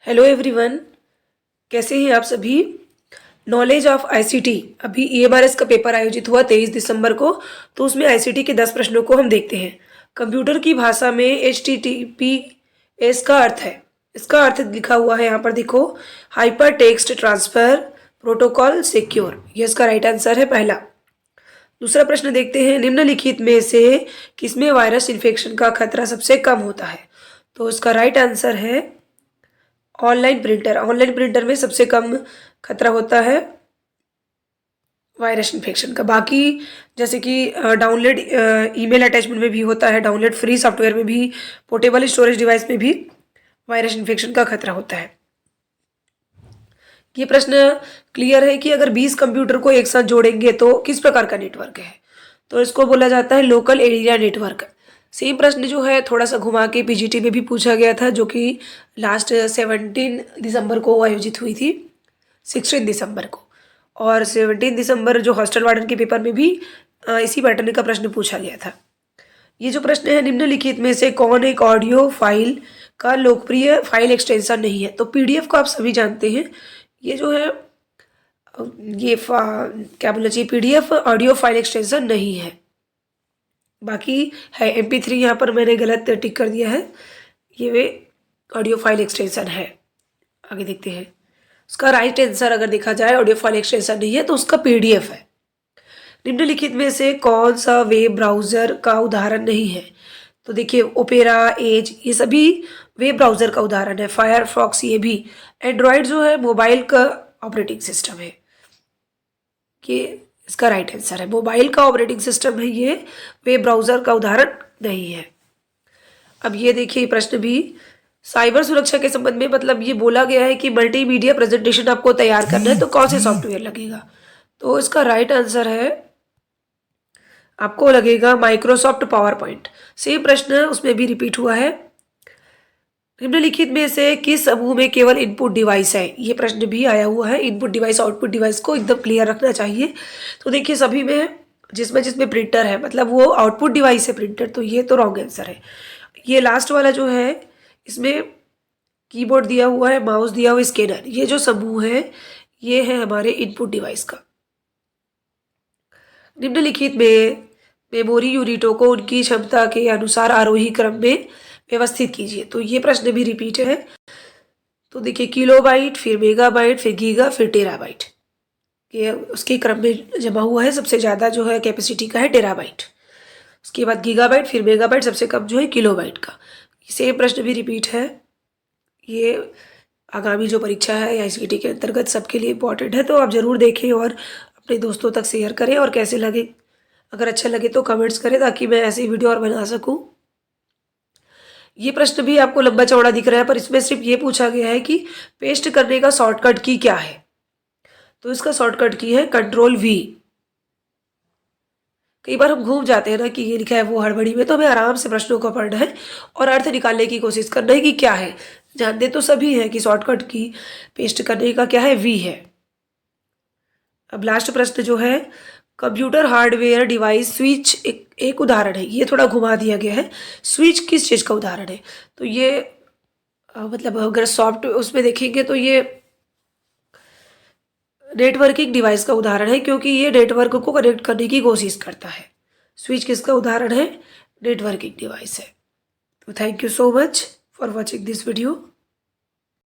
Hello everyone, कैसे हैं आप सभी। नॉलेज ऑफ आईसीटी, अभी ईएमआरएस का पेपर आयोजित हुआ 23 दिसंबर को। तो उसमें आईसीटी के 10 प्रश्नों को हम देखते हैं। कंप्यूटर की भाषा में एचटीटीपीएस का अर्थ है, इसका अर्थ लिखा हुआ है यहाँ पर देखो, hyper text transfer protocol secure. ये इसका राइट आंसर है पहला। दूसरा प्रश्न देखते हैं, निम्नलिखित में से किसमें वायरस इन्फेक्शन का खतरा सबसे कम होता है। तो इसका राइट आंसर है ऑनलाइन प्रिंटर। ऑनलाइन प्रिंटर में सबसे कम खतरा होता है वायरस इन्फेक्शन का। बाकी जैसे कि डाउनलोड ईमेल अटैचमेंट में भी होता है, डाउनलोड फ्री सॉफ्टवेयर में भी, पोर्टेबल स्टोरेज डिवाइस में भी वायरस इन्फेक्शन का खतरा होता है। ये प्रश्न क्लियर है कि अगर 20 कंप्यूटर को एक साथ जोड़ेंगे तो किस प्रकार का नेटवर्क है। तो इसको बोला जाता है लोकल एरिया नेटवर्क। सेम प्रश्न जो है थोड़ा सा घुमा के पीजीटी में भी पूछा गया था, जो कि लास्ट 17 दिसंबर को आयोजित हुई थी, 16 दिसंबर को। और 17 दिसंबर जो हॉस्टल वार्डन के पेपर में भी इसी पैटर्न का प्रश्न पूछा गया था। ये जो प्रश्न है, निम्नलिखित में से कौन एक ऑडियो फाइल का लोकप्रिय फाइल एक्सटेंशन नहीं है। तो पीडीएफ को आप सभी जानते हैं, ये जो है ये क्या बोलना चाहिए, पीडीएफ ऑडियो फाइल एक्सटेंशन नहीं है। बाकी है MP3, यहाँ पर मैंने गलत टिक कर दिया है, ये वे ऑडियो फाइल एक्सटेंशन है। आगे देखते हैं, उसका राइट आंसर अगर देखा जाए ऑडियो फाइल एक्सटेंशन नहीं है तो उसका PDF है। निम्नलिखित में से कौन सा वेब ब्राउज़र का उदाहरण नहीं है। तो देखिए ओपेरा, एज, ये सभी वेब ब्राउज़र का उदाहरण है। फायरफॉक्स ये भी। एंड्रॉयड जो है मोबाइल का ऑपरेटिंग सिस्टम है, कि इसका राइट आंसर है मोबाइल का ऑपरेटिंग सिस्टम है, ये वेब ब्राउज़र का उदाहरण नहीं है। अब ये देखिए प्रश्न भी साइबर सुरक्षा के संबंध में, मतलब ये बोला गया है कि मल्टीमीडिया प्रेजेंटेशन आपको तैयार करना है तो कौन से सॉफ्टवेयर लगेगा। तो इसका राइट आंसर है आपको लगेगा माइक्रोसॉफ्ट पावर पॉइंट। सेम प्रश्न उसमें भी रिपीट हुआ है, निम्नलिखित में से किस समूह में केवल इनपुट डिवाइस है। ये प्रश्न भी आया हुआ है। इनपुट डिवाइस आउटपुट डिवाइस को एकदम क्लियर रखना चाहिए। तो देखिए सभी में जिसमें प्रिंटर है, मतलब वो आउटपुट डिवाइस है प्रिंटर, तो ये तो रॉन्ग आंसर है। ये लास्ट वाला जो है, इसमें कीबोर्ड दिया हुआ है, माउस दिया हुआ है, स्कैनर, ये जो समूह है ये है हमारे इनपुट डिवाइस का। निम्नलिखित में मेमोरी यूनिटों को उनकी क्षमता के अनुसार आरोही क्रम में व्यवस्थित कीजिए। तो ये प्रश्न भी रिपीट है। तो देखिए किलोबाइट, फिर मेगाबाइट, फिर गीगा, फिर टेराबाइट, ये उसके क्रम में जमा हुआ है। सबसे ज़्यादा जो है कैपेसिटी का है टेराबाइट, उसके बाद गीगाबाइट, फिर मेगाबाइट, सबसे कम जो है किलोबाइट का। सेम प्रश्न भी रिपीट है। ये आगामी जो परीक्षा है आईसीटी के अंतर्गत सबके लिए इम्पॉर्टेंट है, तो आप ज़रूर देखें और अपने दोस्तों तक शेयर करें। और कैसे लगे, अगर अच्छा लगे तो कमेंट्स करें, ताकि मैं ऐसी वीडियो और बना सकूं। ये प्रश्न भी आपको लंबा चौड़ा दिख रहा है, पर इसमें सिर्फ ये पूछा गया है कि पेस्ट करने का शॉर्टकट की क्या है। तो इसका शॉर्टकट की है Ctrl+V। कई बार हम घूम जाते हैं ना कि ये लिखा है वो हड़बड़ी में, तो हमें आराम से प्रश्नों को पढ़ना है और अर्थ निकालने की कोशिश करना है कि क्या है। जानते तो सभी हैं कि शॉर्टकट की पेस्ट करने का क्या है, V है। अब लास्ट प्रश्न जो है, कंप्यूटर हार्डवेयर डिवाइस स्विच एक उदाहरण है। ये थोड़ा घुमा दिया गया है, स्विच किस चीज़ का उदाहरण है। तो ये मतलब अगर सॉफ्ट उसमें देखेंगे तो ये नेटवर्किंग डिवाइस का उदाहरण है, क्योंकि ये नेटवर्क को कनेक्ट करने की कोशिश करता है। स्विच किसका उदाहरण है, नेटवर्किंग डिवाइस है। तो thank you so much for watching this video.